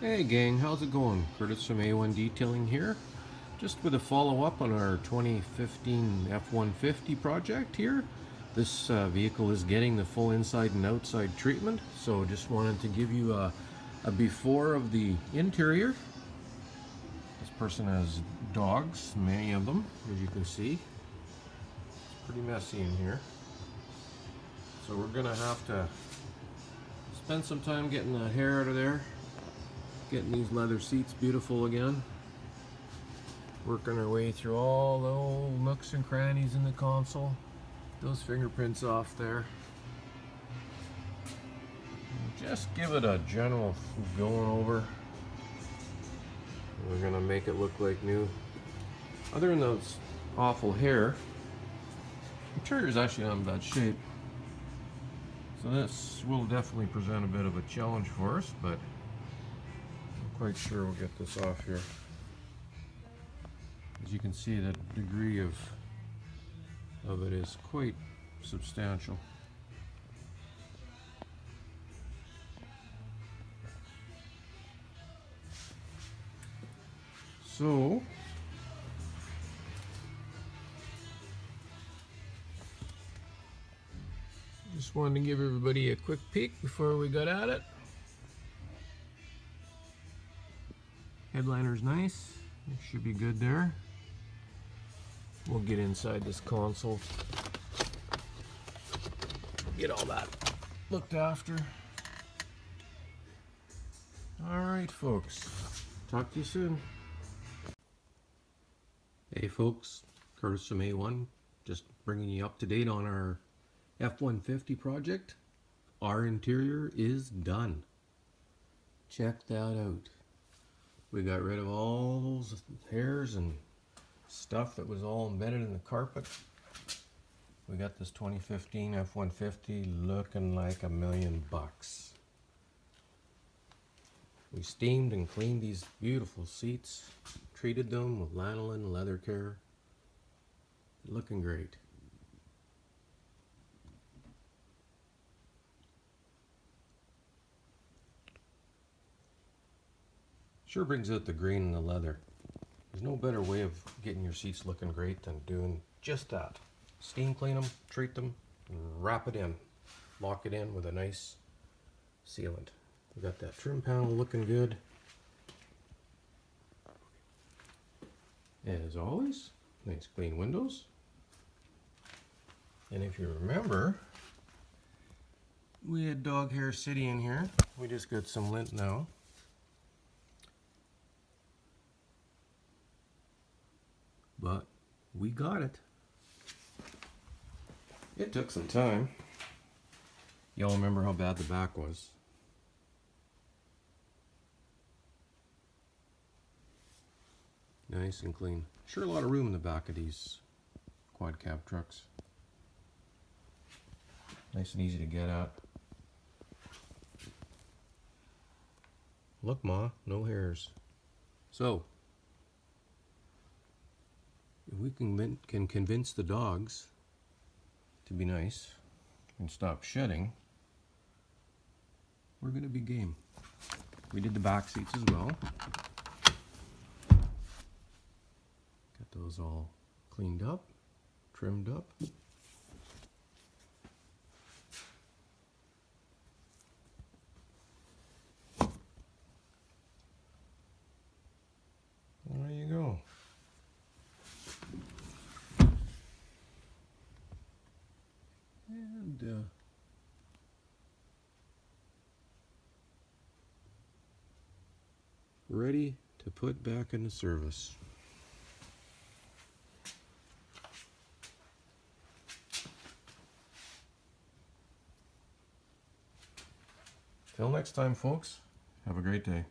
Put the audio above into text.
Hey gang, how's it going? Curtis from A1 Detailing here. Just with a follow-up on our 2015 F150 project here. This vehicle is getting the full inside and outside treatment, so just wanted to give you a before of the interior. This person has dogs, many of them, as you can see. It's pretty messy in here. So we're gonna have to spend some time getting that hair out of there. Getting these leather seats beautiful again. Working our way through all the old nooks and crannies in the console. Those fingerprints off there. Just give it a general going over. We're gonna make it look like new. Other than those awful hair, the interior is actually not in bad shape. So this will definitely present a bit of a challenge for us, but quite sure we'll get this off here. As you can see, the degree of it is quite substantial. So just wanted to give everybody a quick peek before we got at it. Headliner's nice. It should be good there. We'll get inside this console. Get all that looked after. Alright folks, talk to you soon. Hey folks, Curtis from A1, just bringing you up to date on our F150 project. Our interior is done. Check that out. We got rid of all those hairs and stuff that was all embedded in the carpet. We got this 2015 F150 looking like $1,000,000. We steamed and cleaned these beautiful seats, treated them with lanolin leather care. Looking great. Sure brings out the green and the leather. There's no better way of getting your seats looking great than doing just that. Steam clean them, treat them, and wrap it in. Lock it in with a nice sealant. We got that trim panel looking good. As always, nice clean windows. And if you remember, we had dog hair city in here. We just got some lint now. But we got it. It took some time. Y'all remember how bad the back was. Nice and clean. Sure, a lot of room in the back of these quad cab trucks. Nice and easy to get at. Look, Ma, no hairs. So, if we can convince the dogs to be nice and stop shedding, we're going to be game. We did the back seats as well. Got those all cleaned up, trimmed up. There you go. And ready to put back into service. Till next time, folks, have a great day.